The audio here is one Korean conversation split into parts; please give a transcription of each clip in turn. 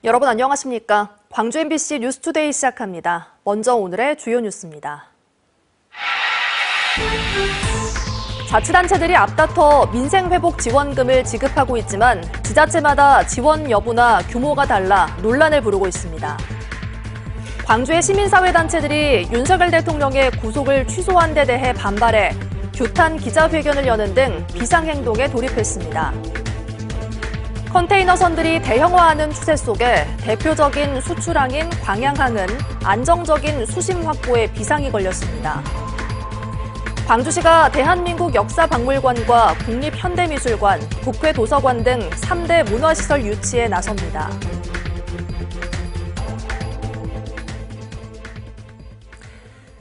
여러분 안녕하십니까? 광주 MBC 뉴스투데이 시작합니다. 먼저 오늘의 주요 뉴스입니다. 자치단체들이 앞다퉈 민생회복지원금을 지급하고 있지만 지자체마다 지원 여부나 규모가 달라 논란을 부르고 있습니다. 광주의 시민사회단체들이 윤석열 대통령의 구속을 취소한 데 대해 반발해 규탄 기자회견을 여는 등 비상행동에 돌입했습니다. 컨테이너선들이 대형화하는 추세 속에 대표적인 수출항인 광양항은 안정적인 수심 확보에 비상이 걸렸습니다. 광주시가 대한민국 역사박물관과 국립현대미술관, 국회도서관 등 3대 문화시설 유치에 나섭니다.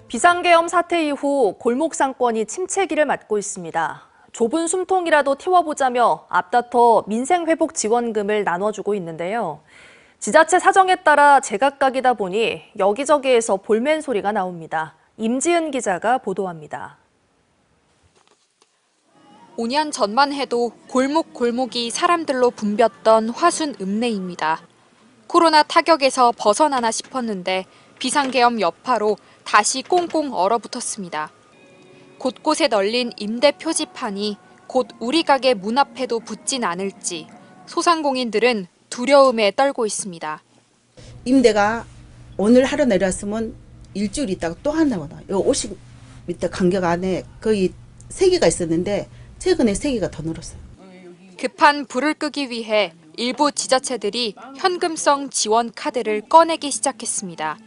비상계엄 사태 이후 골목 상권이 침체기를 맞고 있습니다. 좁은 숨통이라도 틔워보자며 앞다퉈 민생회복지원금을 나눠주고 있는데요. 지자체 사정에 따라 제각각이다 보니 여기저기에서 볼멘 소리가 나옵니다. 임지은 기자가 보도합니다. 5년 전만 해도 골목골목이 사람들로 붐볐던 화순 읍내입니다. 코로나 타격에서 벗어나나 싶었는데 비상계엄 여파로 다시 꽁꽁 얼어붙었습니다. 곳곳에 널린 임대 표지판이 곧 우리 가게 문 앞에도 붙진 않을지 소상공인들은 두려움에 떨고 있습니다. 임대가 오늘 하루 내렸으면 일주일 있다가 또 하나 와요. 50m 간격 안에 거의 3개가 있었는데 최근에 3개가 더 늘었어요. 급한 불을 끄기 위해 일부 지자체들이 현금성 지원 카드를 꺼내기 시작했습니다.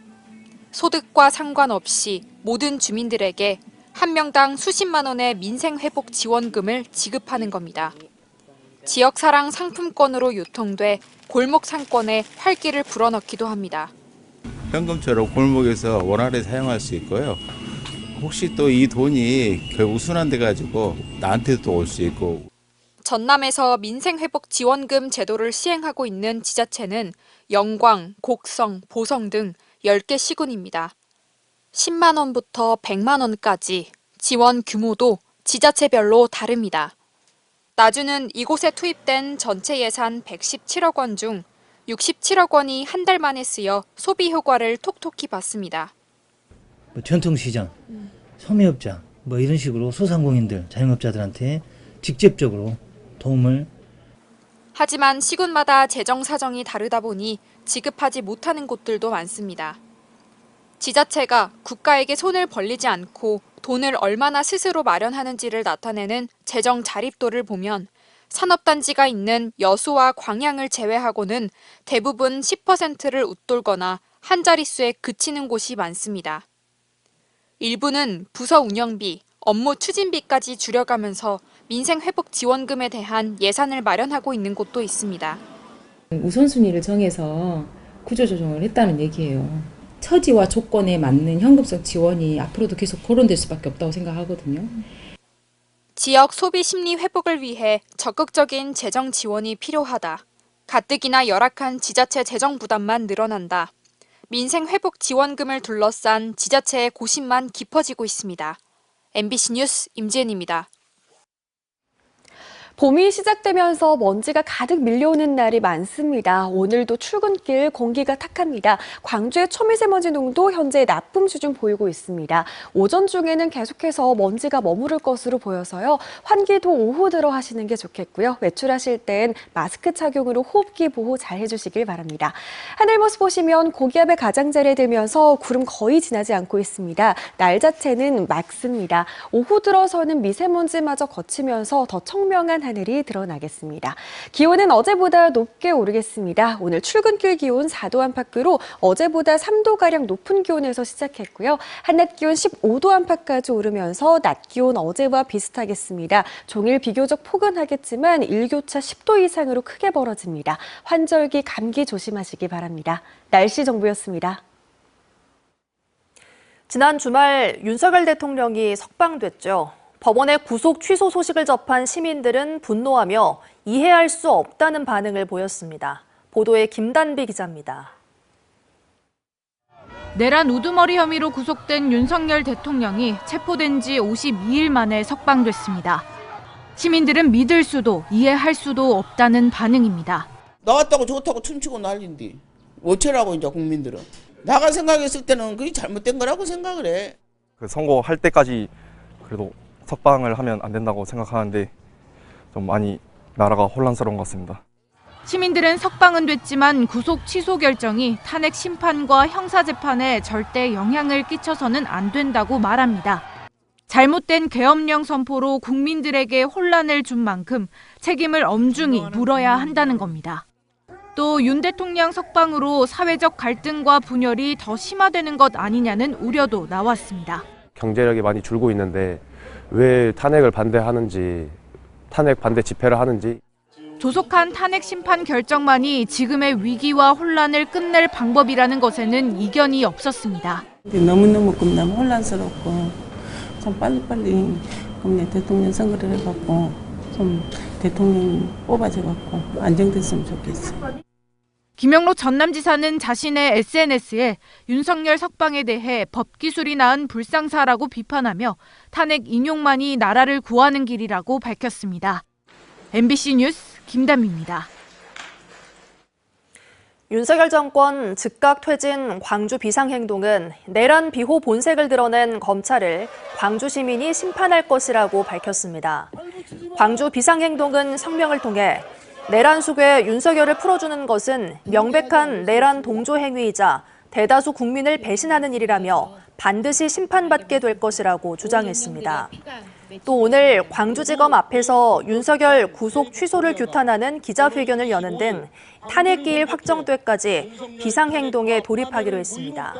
소득과 상관없이 모든 주민들에게 한 명당 수십만 원의 민생회복 지원금을 지급하는 겁니다. 지역사랑 상품권으로 유통돼 골목 상권에 활기를 불어넣기도 합니다. 현금처럼 골목에서 원활히 사용할 수 있고요. 혹시 또 이 돈이 결국 순환돼 가지고 나한테도 또 올 수 있고. 전남에서 민생회복 지원금 제도를 시행하고 있는 지자체는 영광, 곡성, 보성 등 10개 시군입니다. 10만 원부터 100만 원까지 지원 규모도 지자체별로 다릅니다. 나주는 이곳에 투입된 전체 예산 117억 원 중 67억 원이 한 달 만에 쓰여 소비 효과를 톡톡히 봤습니다. 전통시장, 소매업자 이런 식으로 소상공인들, 자영업자들한테 직접적으로 도움을. 하지만 시군마다 재정 사정이 다르다 보니 지급하지 못하는 곳들도 많습니다. 지자체가 국가에게 손을 벌리지 않고 돈을 얼마나 스스로 마련하는지를 나타내는 재정 자립도를 보면 산업단지가 있는 여수와 광양을 제외하고는 대부분 10%를 웃돌거나 한 자릿수에 그치는 곳이 많습니다. 일부는 부서 운영비, 업무 추진비까지 줄여가면서 민생회복지원금에 대한 예산을 마련하고 있는 곳도 있습니다. 우선순위를 정해서 구조조정을 했다는 얘기예요. 처지와 조건에 맞는 현금성 지원이 앞으로도 계속 거론될 수밖에 없다고 생각하거든요. 지역 소비 심리 회복을 위해 적극적인 재정 지원이 필요하다. 가뜩이나 열악한 지자체 재정 부담만 늘어난다. 민생회복 지원금을 둘러싼 지자체의 고심만 깊어지고 있습니다. MBC 뉴스 임지은입니다. 봄이 시작되면서 먼지가 가득 밀려오는 날이 많습니다. 오늘도 출근길 공기가 탁합니다. 광주의 초미세먼지 농도 현재 나쁨 수준 보이고 있습니다. 오전 중에는 계속해서 먼지가 머무를 것으로 보여서요. 환기도 오후 들어 하시는 게 좋겠고요. 외출하실 땐 마스크 착용으로 호흡기 보호 잘 해주시길 바랍니다. 하늘 모습 보시면 고기압의 가장자리에 들면서 구름 거의 지나지 않고 있습니다. 날 자체는 맑습니다. 오후 들어서는 미세먼지마저 거치면서 더 청명한 하늘이 드러나겠습니다. 기온은 어제보다 높게 오르겠습니다. 오늘 출근길 기온 4도 안팎으로 어제보다 3도가량 높은 기온에서 시작했고요. 한낮 기온 15도 안팎까지 오르면서 낮 기온 어제와 비슷하겠습니다. 종일 비교적 포근하겠지만 일교차 10도 이상으로 크게 벌어집니다. 환절기 감기 조심하시기 바랍니다. 날씨 정보였습니다. 지난 주말 윤석열 대통령이 석방됐죠. 법원의 구속 취소 소식을 접한 시민들은 분노하며 이해할 수 없다는 반응을 보였습니다. 보도에 김단비 기자입니다. 내란 우두머리 혐의로 구속된 윤석열 대통령이 체포된 지 52일 만에 석방됐습니다. 시민들은 믿을 수도 이해할 수도 없다는 반응입니다. 나왔다고 좋다고 춤추고 난리인데 어쩌라고 이제 국민들은. 나가 생각했을 때는 그게 잘못된 거라고 생각을 해. 그 선고할 때까지 그래도 석방을 하면 안 된다고 생각하는데 좀 많이 나라가 혼란스러운 것 같습니다. 시민들은 석방은 됐지만 구속 취소 결정이 탄핵 심판과 형사재판에 절대 영향을 끼쳐서는 안 된다고 말합니다. 잘못된 계엄령 선포로 국민들에게 혼란을 준 만큼 책임을 엄중히 물어야 한다는 겁니다. 또 윤 대통령 석방으로 사회적 갈등과 분열이 더 심화되는 것 아니냐는 우려도 나왔습니다. 경제력이 많이 줄고 있는데 왜 탄핵을 반대하는지, 탄핵 반대 집회를 하는지. 조속한 탄핵 심판 결정만이 지금의 위기와 혼란을 끝낼 방법이라는 것에는 이견이 없었습니다. 너무너무 겁나고 혼란스럽고 좀 빨리빨리 대통령 선거를 해갖고 좀 대통령 뽑아줘갖고 안정됐으면 좋겠어. 김영록 전남지사는 자신의 SNS에 윤석열 석방에 대해 법기술이 낳은 불상사라고 비판하며 탄핵 인용만이 나라를 구하는 길이라고 밝혔습니다. MBC 뉴스 김담미입니다. 윤석열 정권 즉각 퇴진 광주 비상행동은 내란 비호 본색을 드러낸 검찰을 광주 시민이 심판할 것이라고 밝혔습니다. 광주 비상행동은 성명을 통해 내란 속에 윤석열을 풀어주는 것은 명백한 내란 동조 행위이자 대다수 국민을 배신하는 일이라며 반드시 심판받게 될 것이라고 주장했습니다. 또 오늘 광주지검 앞에서 윤석열 구속 취소를 규탄하는 기자회견을 여는 등 탄핵기일 확정되까지 비상행동에 돌입하기로 했습니다.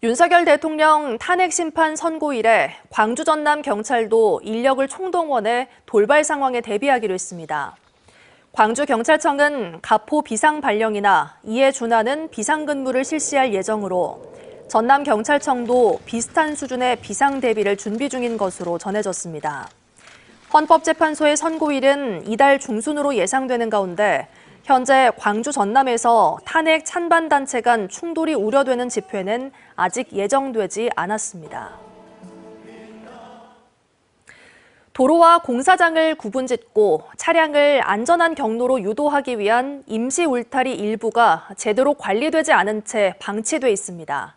윤석열 대통령 탄핵 심판 선고 이래 광주 전남 경찰도 인력을 총동원해 돌발 상황에 대비하기로 했습니다. 광주경찰청은 가포 비상 발령이나 이에 준하는 비상근무를 실시할 예정으로 전남경찰청도 비슷한 수준의 비상 대비를 준비 중인 것으로 전해졌습니다. 헌법재판소의 선고일은 이달 중순으로 예상되는 가운데 현재 광주 전남에서 탄핵 찬반 단체 간 충돌이 우려되는 집회는 아직 예정되지 않았습니다. 도로와 공사장을 구분짓고 차량을 안전한 경로로 유도하기 위한 임시 울타리 일부가 제대로 관리되지 않은 채 방치돼 있습니다.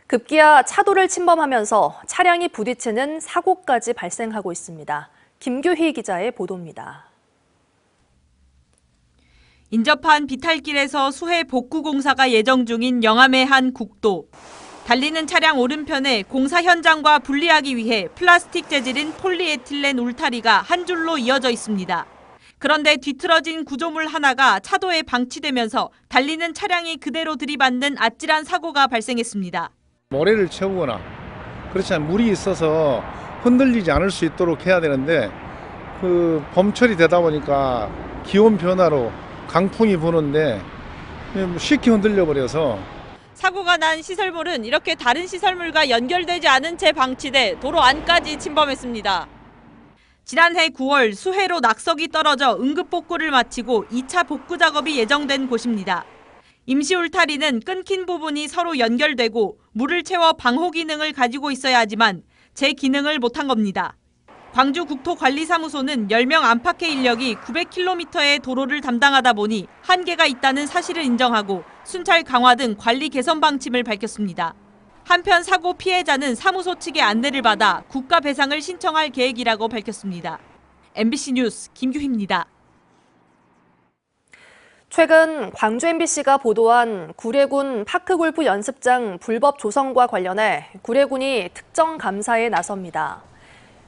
급기야 차도를 침범하면서 차량이 부딪히는 사고까지 발생하고 있습니다. 김규희 기자의 보도입니다. 인접한 비탈길에서 수해 복구 공사가 예정 중인 영암의 한 국도. 달리는 차량 오른편에 공사 현장과 분리하기 위해 플라스틱 재질인 폴리에틸렌 울타리가 한 줄로 이어져 있습니다. 그런데 뒤틀어진 구조물 하나가 차도에 방치되면서 달리는 차량이 그대로 들이받는 아찔한 사고가 발생했습니다. 모래를 채우거나 그렇지 않으면 물이 있어서 흔들리지 않을 수 있도록 해야 되는데 봄철이 되다 보니까 기온 변화로 강풍이 부는데 쉽게 흔들려 버려서 사고가 난 시설물은 이렇게 다른 시설물과 연결되지 않은 채 방치돼 도로 안까지 침범했습니다. 지난해 9월 수해로 낙석이 떨어져 응급 복구를 마치고 2차 복구 작업이 예정된 곳입니다. 임시 울타리는 끊긴 부분이 서로 연결되고 물을 채워 방호 기능을 가지고 있어야 하지만 제 기능을 못한 겁니다. 광주국토관리사무소는 10명 안팎의 인력이 900km의 도로를 담당하다 보니 한계가 있다는 사실을 인정하고 순찰 강화 등 관리 개선 방침을 밝혔습니다. 한편 사고 피해자는 사무소 측의 안내를 받아 국가 배상을 신청할 계획이라고 밝혔습니다. MBC 뉴스 김규희입니다. 최근 광주 MBC가 보도한 구례군 파크골프 연습장 불법 조성과 관련해 구례군이 특정 감사에 나섭니다.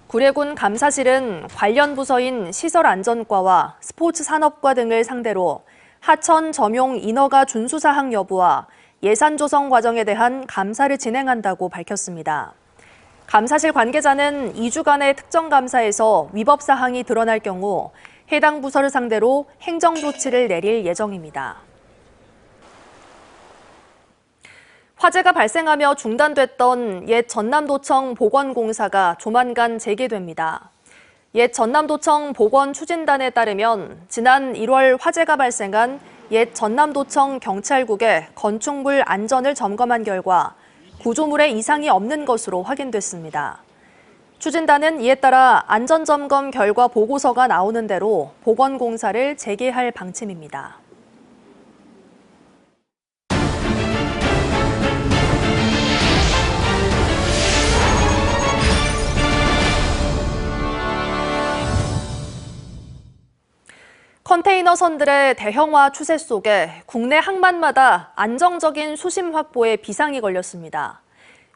구례군 감사실은 관련 부서인 시설안전과와 스포츠산업과 등을 상대로 하천 점용 인허가 준수 사항 여부와 예산 조성 과정에 대한 감사를 진행한다고 밝혔습니다. 감사실 관계자는 2주간의 특정 감사에서 위법 사항이 드러날 경우 해당 부서를 상대로 행정 조치를 내릴 예정입니다. 화재가 발생하며 중단됐던 옛 전남도청 보건공사가 조만간 재개됩니다. 옛 전남도청 보건추진단에 따르면 지난 1월 화재가 발생한 옛 전남도청 경찰국의 건축물 안전을 점검한 결과 구조물에 이상이 없는 것으로 확인됐습니다. 추진단은 이에 따라 안전점검 결과 보고서가 나오는 대로 보건공사를 재개할 방침입니다. 컨테이너선들의 대형화 추세 속에 국내 항만마다 안정적인 수심 확보에 비상이 걸렸습니다.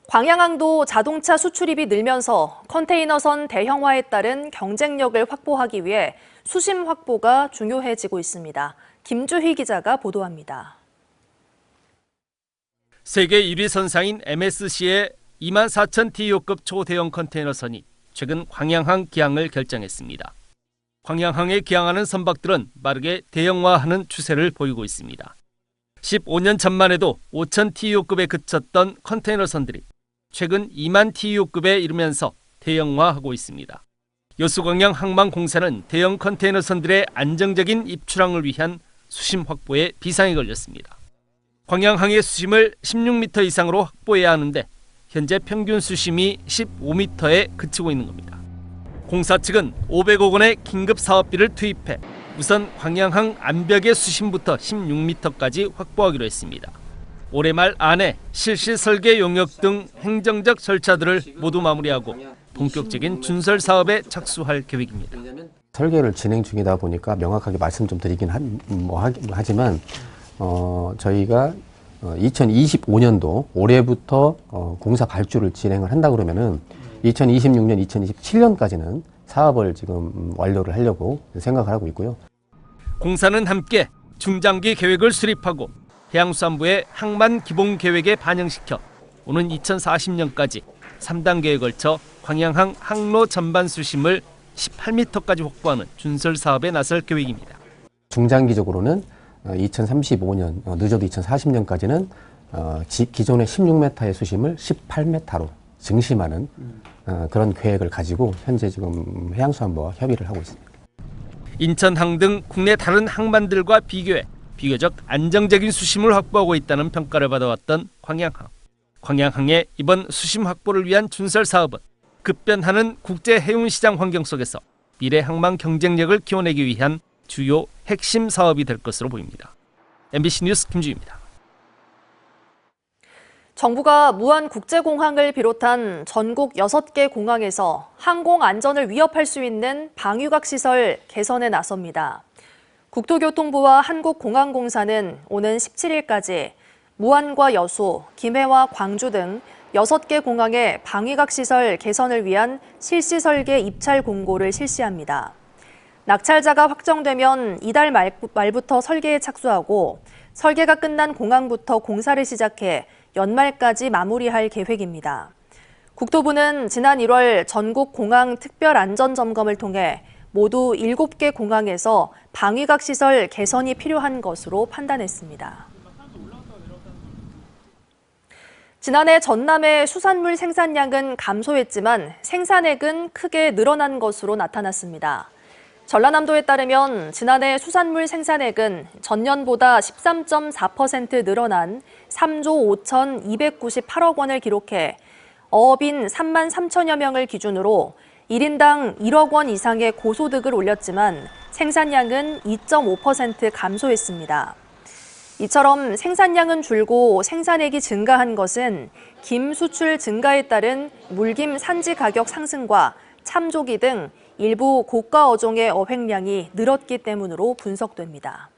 광양항도 자동차 수출입이 늘면서 컨테이너선 대형화에 따른 경쟁력을 확보하기 위해 수심 확보가 중요해지고 있습니다. 김주희 기자가 보도합니다. 세계 1위 선상인 MSC의 24,000 TEU급 초대형 컨테이너선이 최근 광양항 기항을 결정했습니다. 광양항에 기항하는 선박들은 빠르게 대형화하는 추세를 보이고 있습니다. 15년 전만 해도 5,000 TEU급에 그쳤던 컨테이너선들이 최근 2만 TEU급에 이르면서 대형화하고 있습니다. 여수광양 항만공사는 대형 컨테이너선들의 안정적인 입출항을 위한 수심 확보에 비상이 걸렸습니다. 광양항의 수심을 16m 이상으로 확보해야 하는데 현재 평균 수심이 15m에 그치고 있는 겁니다. 공사 측은 500억 원의 긴급 사업비를 투입해 우선 광양항 안벽의 수심부터 16m까지 확보하기로 했습니다. 올해 말 안에 실시 설계 용역 등 행정적 절차들을 모두 마무리하고 본격적인 준설 사업에 착수할 계획입니다. 설계를 진행 중이다 보니까 명확하게 말씀 좀 드리긴 하지만 저희가 2025년도 올해부터 공사 발주를 진행을 한다 그러면은 2026년, 2027년까지는 사업을 지금 완료를 하려고 생각을 하고 있고요. 공사는 함께 중장기 계획을 수립하고 해양수산부의 항만 기본 계획에 반영시켜 오는 2040년까지 3단계에 걸쳐 광양항 항로 전반 수심을 18m까지 확보하는 준설 사업에 나설 계획입니다. 중장기적으로는 2035년, 늦어도 2040년까지는 기존의 16m의 수심을 18m로 증심하는 그런 계획을 가지고 현재 지금 해양수산부와 협의를 하고 있습니다. 인천항 등 국내 다른 항만들과 비교해 비교적 안정적인 수심을 확보하고 있다는 평가를 받아왔던 광양항. 광양항의 이번 수심 확보를 위한 준설 사업은 급변하는 국제 해운시장 환경 속에서 미래 항만 경쟁력을 키워내기 위한 주요 핵심 사업이 될 것으로 보입니다. MBC 뉴스 김주희입니다. 정부가 무안국제공항을 비롯한 전국 6개 공항에서 항공 안전을 위협할 수 있는 방위각 시설 개선에 나섭니다. 국토교통부와 한국공항공사는 오는 17일까지 무안과 여수, 김해와 광주 등 6개 공항의 방위각 시설 개선을 위한 실시 설계 입찰 공고를 실시합니다. 낙찰자가 확정되면 이달 말부터 설계에 착수하고 설계가 끝난 공항부터 공사를 시작해 연말까지 마무리할 계획입니다. 국토부는 지난 1월 전국 공항 특별안전점검을 통해 모두 7개 공항에서 방위각 시설 개선이 필요한 것으로 판단했습니다. 지난해 전남의 수산물 생산량은 감소했지만 생산액은 크게 늘어난 것으로 나타났습니다. 전라남도에 따르면 지난해 수산물 생산액은 전년보다 13.4% 늘어난 3조 5,298억 원을 기록해 어업인 3만 3천여 명을 기준으로 1인당 1억 원 이상의 고소득을 올렸지만 생산량은 2.5% 감소했습니다. 이처럼 생산량은 줄고 생산액이 증가한 것은 김 수출 증가에 따른 물김 산지 가격 상승과 참조기 등 일부 고가 어종의 어획량이 늘었기 때문으로 분석됩니다.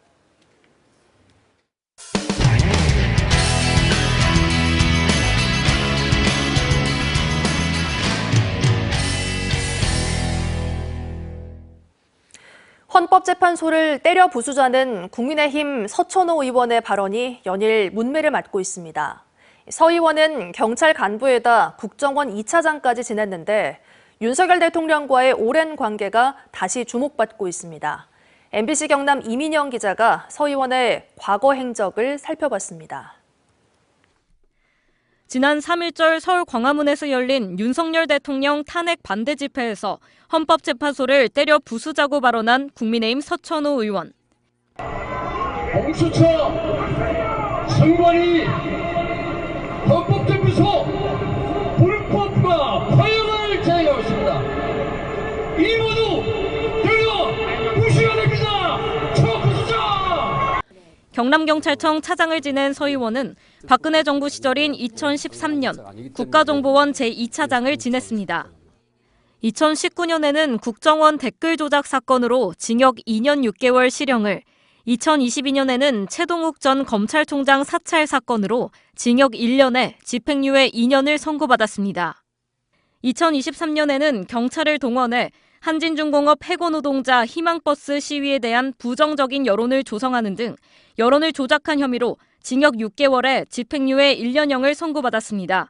헌법재판소를 때려 부수자는 국민의힘 서천호 의원의 발언이 연일 문매를 맞고 있습니다. 서 의원은 경찰 간부에다 국정원 2차장까지 지냈는데 윤석열 대통령과의 오랜 관계가 다시 주목받고 있습니다. MBC 경남 이민영 기자가 서 의원의 과거 행적을 살펴봤습니다. 지난 3.1절 서울 광화문에서 열린 윤석열 대통령 탄핵 반대 집회에서 헌법재판소를 때려 부수자고 발언한 국민의힘 서천호 의원. 공수처 장관이 헌법재판소 불법과 파행을 제거 하고 있습니다. 이 모두 대거 부셔야 됩니다. 초부수자! 경남경찰청 차장을 지낸 서 의원은 박근혜 정부 시절인 2013년 국가정보원 제2차장을 지냈습니다. 2019년에는 국정원 댓글 조작 사건으로 징역 2년 6개월 실형을, 2022년에는 최동욱 전 검찰총장 사찰 사건으로 징역 1년에 집행유예 2년을 선고받았습니다. 2023년에는 경찰을 동원해 한진중공업 해고 노동자 희망버스 시위에 대한 부정적인 여론을 조성하는 등 여론을 조작한 혐의로 징역 6개월에 집행유예 1년형을 선고받았습니다.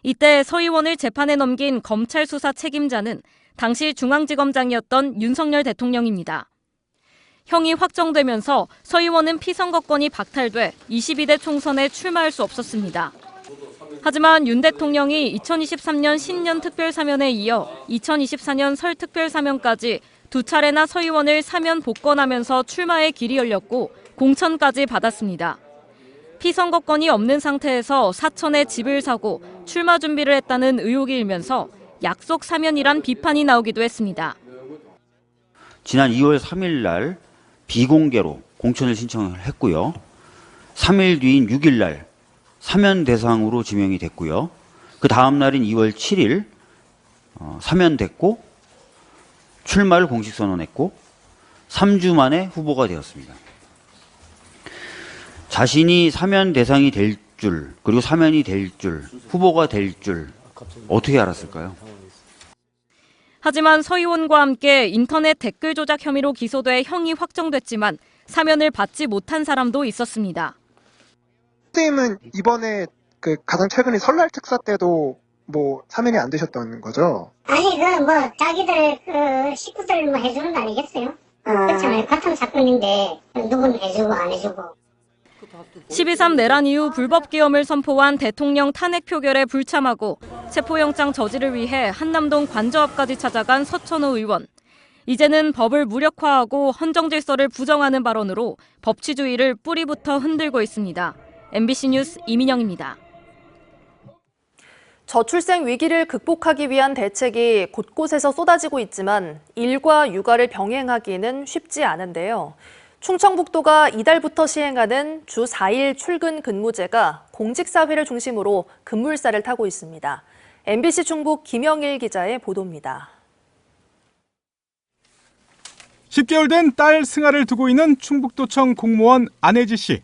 이때 서 의원을 재판에 넘긴 검찰 수사 책임자는 당시 중앙지검장이었던 윤석열 대통령입니다. 형이 확정되면서 서 의원은 피선거권이 박탈돼 22대 총선에 출마할 수 없었습니다. 하지만 윤 대통령이 2023년 신년 특별사면에 이어 2024년 설 특별사면까지 두 차례나 서 의원을 사면 복권하면서 출마의 길이 열렸고 공천까지 받았습니다. 피선거권이 없는 상태에서 사천에 집을 사고 출마 준비를 했다는 의혹이 일면서 약속 사면이란 비판이 나오기도 했습니다. 지난 2월 3일 날 비공개로 공천을 신청을 했고요. 3일 뒤인 6일 날 사면 대상으로 지명이 됐고요. 그 다음 날인 2월 7일 사면됐고 출마를 공식 선언했고 3주 만에 후보가 되었습니다. 자신이 사면 대상이 될 줄, 그리고 사면이 될 줄, 후보가 될 줄 어떻게 알았을까요? 하지만 서 의원과 함께 인터넷 댓글 조작 혐의로 기소돼 형이 확정됐지만 사면을 받지 못한 사람도 있었습니다. 선생님은 이번에 가장 최근에 설날 특사 때도 사면이 안 되셨던 거죠? 아니 자기들 식구들 해주는 거 아니겠어요? 그렇잖아요. 같은 사건인데 누구는 해주고 안 해주고. 12.3 내란 이후 불법 계엄을 선포한 대통령 탄핵 표결에 불참하고 체포영장 저지를 위해 한남동 관저 앞까지 찾아간 서천호 의원. 이제는 법을 무력화하고 헌정질서를 부정하는 발언으로 법치주의를 뿌리부터 흔들고 있습니다. MBC 뉴스 이민영입니다. 저출생 위기를 극복하기 위한 대책이 곳곳에서 쏟아지고 있지만 일과 육아를 병행하기는 쉽지 않은데요. 충청북도가 이달부터 시행하는 주 4일 출근 근무제가 공직사회를 중심으로 급물살을 타고 있습니다. MBC 충북 김영일 기자의 보도입니다. 10개월 된 딸 승아를 두고 있는 충북도청 공무원 안혜지 씨.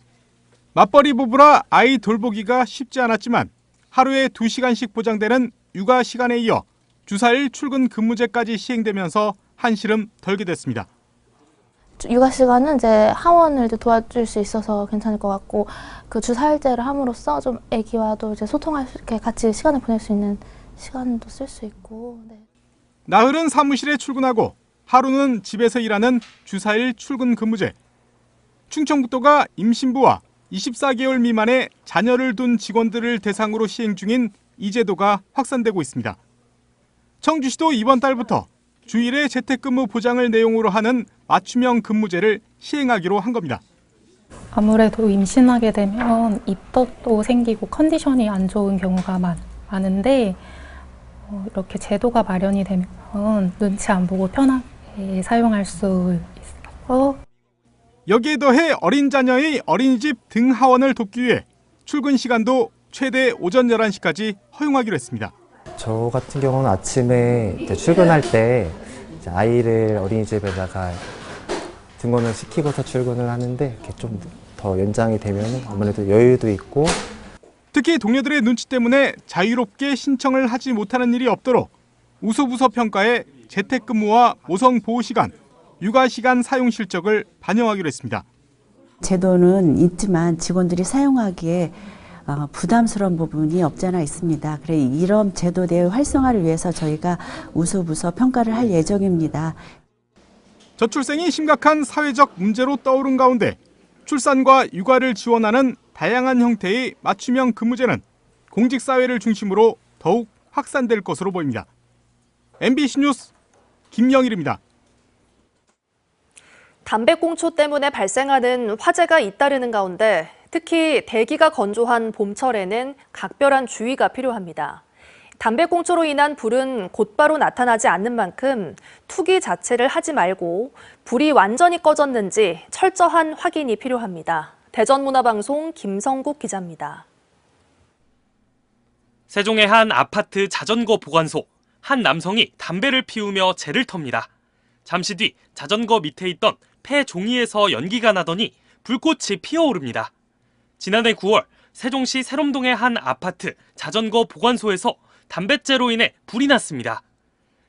맞벌이 부부라 아이 돌보기가 쉽지 않았지만 하루에 2시간씩 보장되는 육아 시간에 이어 주 4일 출근 근무제까지 시행되면서 한시름 덜게 됐습니다. 육아 시간은 이제 하원을 도와줄 수 있어서 괜찮을 것 같고 그 주 4일제를 함으로써 좀 아기와도 이제 소통할 수 있게 같이 시간을 보낼 수 있는 시간도 쓸 수 있고. 네. 나흘은 사무실에 출근하고 하루는 집에서 일하는 주 4일 출근 근무제. 충청북도가 임신부와 24개월 미만의 자녀를 둔 직원들을 대상으로 시행 중인 이 제도가 확산되고 있습니다. 청주시도 이번 달부터 주일에 재택근무 보장을 내용으로 하는 맞춤형 근무제를 시행하기로 한 겁니다. 아무래도 임신하게 되면 입덧도 생기고 컨디션이 안 좋은 경우가 많은데 이렇게 제도가 마련이 되면 눈치 안 보고 편하게 사용할 수 있어요. 여기에 더해 어린 자녀의 어린이집 등 하원을 돕기 위해 출근 시간도 최대 오전 11시까지 허용하기로 했습니다. 저 같은 경우는 아침에 이제 출근할 때 이제 아이를 어린이집에다가 등원을 시키고서 출근을 하는데 이렇게 좀 더 연장이 되면 아무래도 여유도 있고. 특히 동료들의 눈치 때문에 자유롭게 신청을 하지 못하는 일이 없도록 우수부서 평가에 재택근무와 모성 보호 시간, 육아 시간 사용 실적을 반영하기로 했습니다. 제도는 있지만 직원들이 사용하기에 부담스러운 부분이 없지 않아 있습니다. 그래 이런 제도 내 활성화를 위해서 저희가 우수부서 평가를 할 예정입니다. 저출생이 심각한 사회적 문제로 떠오른 가운데 출산과 육아를 지원하는 다양한 형태의 맞춤형 근무제는 공직사회를 중심으로 더욱 확산될 것으로 보입니다. MBC 뉴스 김영일입니다. 담배꽁초 때문에 발생하는 화재가 잇따르는 가운데 특히 대기가 건조한 봄철에는 각별한 주의가 필요합니다. 담배꽁초로 인한 불은 곧바로 나타나지 않는 만큼 투기 자체를 하지 말고 불이 완전히 꺼졌는지 철저한 확인이 필요합니다. 대전문화방송 김성국 기자입니다. 세종의 한 아파트 자전거 보관소. 한 남성이 담배를 피우며 재를 텁니다. 잠시 뒤 자전거 밑에 있던 폐 종이에서 연기가 나더니 불꽃이 피어오릅니다. 지난해 9월 세종시 세롬동의 한 아파트 자전거 보관소에서 담뱃재로 인해 불이 났습니다.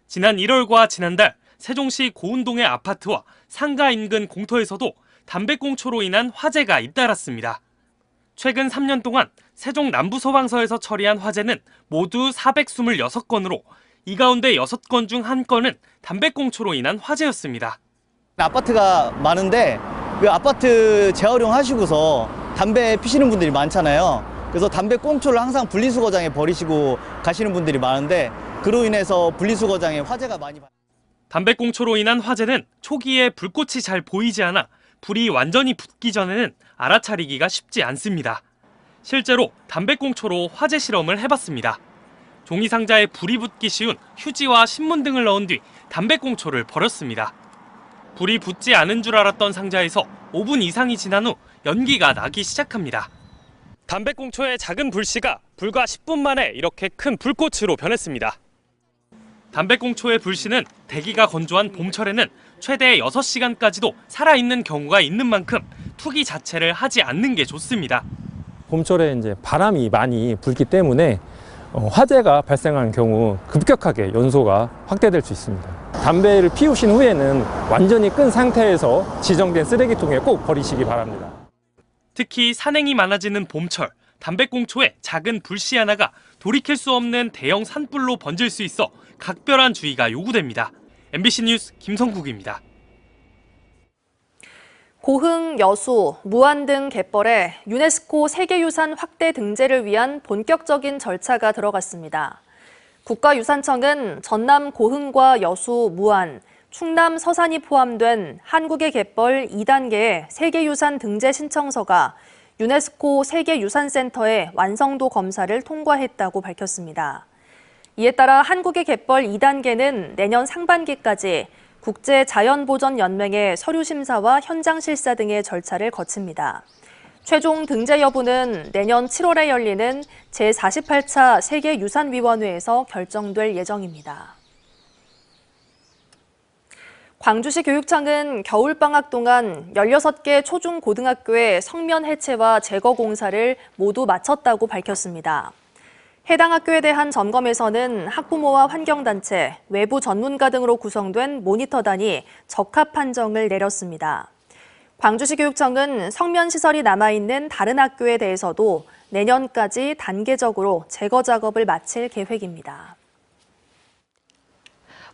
지난 1월과 지난달 세종시 고운동의 아파트와 상가 인근 공터에서도 담배꽁초로 인한 화재가 잇따랐습니다. 최근 3년 동안 세종 남부소방서에서 처리한 화재는 모두 426건으로 이 가운데 6건 중 1건은 담배꽁초로 인한 화재였습니다. 아파트가 많은데 그 아파트 재활용하시고서 담배 피시는 분들이 많잖아요. 그래서 담배꽁초를 항상 분리수거장에 버리시고 가시는 분들이 많은데 그로 인해서 분리수거장에 화재가 많이 담배꽁초로 인한 화재는 초기에 불꽃이 잘 보이지 않아 불이 완전히 붙기 전에는 알아차리기가 쉽지 않습니다. 실제로 담배꽁초로 화재 실험을 해봤습니다. 종이 상자에 불이 붙기 쉬운 휴지와 신문 등을 넣은 뒤 담배꽁초를 버렸습니다. 불이 붙지 않은 줄 알았던 상자에서 5분 이상이 지난 후 연기가 나기 시작합니다. 담배꽁초의 작은 불씨가 불과 10분 만에 이렇게 큰 불꽃으로 변했습니다. 담배꽁초의 불씨는 대기가 건조한 봄철에는 최대 6시간까지도 살아있는 경우가 있는 만큼 투기 자체를 하지 않는 게 좋습니다. 봄철에 이제 바람이 많이 불기 때문에 화재가 발생하는 경우 급격하게 연소가 확대될 수 있습니다. 담배를 피우신 후에는 완전히 끈 상태에서 지정된 쓰레기통에 꼭 버리시기 바랍니다. 특히 산행이 많아지는 봄철, 담배꽁초의 작은 불씨 하나가 돌이킬 수 없는 대형 산불로 번질 수 있어 각별한 주의가 요구됩니다. MBC 뉴스 김성국입니다. 고흥, 여수, 무안 등 갯벌에 유네스코 세계유산 확대 등재를 위한 본격적인 절차가 들어갔습니다. 국가유산청은 전남 고흥과 여수, 무안, 충남 서산이 포함된 한국의 갯벌 2단계의 세계유산 등재 신청서가 유네스코 세계유산센터의 완성도 검사를 통과했다고 밝혔습니다. 이에 따라 한국의 갯벌 2단계는 내년 상반기까지 국제자연보전연맹의 서류 심사와 현장 실사 등의 절차를 거칩니다. 최종 등재 여부는 내년 7월에 열리는 제48차 세계유산위원회에서 결정될 예정입니다. 광주시 교육청은 겨울방학 동안 16개 초중고등학교의 성면 해체와 제거 공사를 모두 마쳤다고 밝혔습니다. 해당 학교에 대한 점검에서는 학부모와 환경단체, 외부 전문가 등으로 구성된 모니터단이 적합 판정을 내렸습니다. 광주시 교육청은 성면 시설이 남아있는 다른 학교에 대해서도 내년까지 단계적으로 제거 작업을 마칠 계획입니다.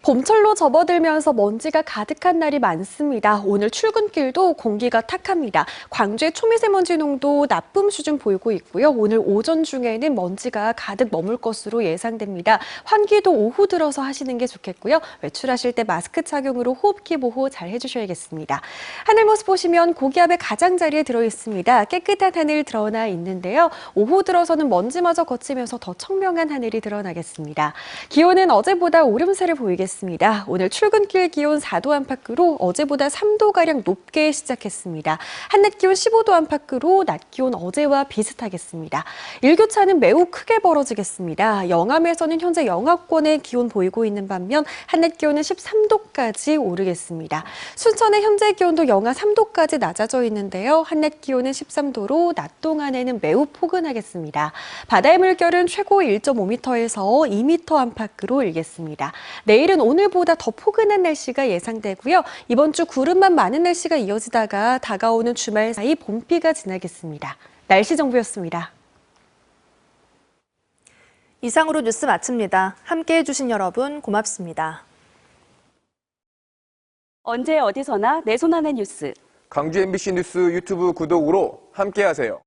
봄철로 접어들면서 먼지가 가득한 날이 많습니다. 오늘 출근길도 공기가 탁합니다. 광주의 초미세먼지 농도 나쁨 수준 보이고 있고요. 오늘 오전 중에는 먼지가 가득 머물 것으로 예상됩니다. 환기도 오후 들어서 하시는 게 좋겠고요. 외출하실 때 마스크 착용으로 호흡기 보호 잘 해주셔야겠습니다. 하늘 모습 보시면 고기압의 가장자리에 들어있습니다. 깨끗한 하늘 드러나 있는데요. 오후 들어서는 먼지마저 거치면서 더 청명한 하늘이 드러나겠습니다. 기온은 어제보다 오름세를 보이겠습니다. 오늘 출근길 기온 4도 안팎으로 어제보다 3도가량 높게 시작했습니다. 한낮 기온 15도 안팎으로 낮 기온 어제와 비슷하겠습니다. 일교차는 매우 크게 벌어지겠습니다. 영암에서는 현재 영하권의 기온 보이고 있는 반면 한낮 기온은 13도까지 오르겠습니다. 순천의 현재 기온도 영하 3도까지 낮아져 있는데요. 한낮 기온은 13도로 낮 동안에는 매우 포근하겠습니다. 바다의 물결은 최고 1.5m에서 2m 안팎으로 일겠습니다. 내일은 오늘보다 더 포근한 날씨가 예상되고요. 이번 주 구름만 많은 날씨가 이어지다가 다가오는 주말 사이 봄비가 지나겠습니다. 날씨 정보였습니다. 이상으로 뉴스 마칩니다. 함께해 주신 여러분 고맙습니다. 언제 어디서나 내 손 안의 뉴스. 광주 MBC 뉴스 유튜브 구독으로 함께하세요.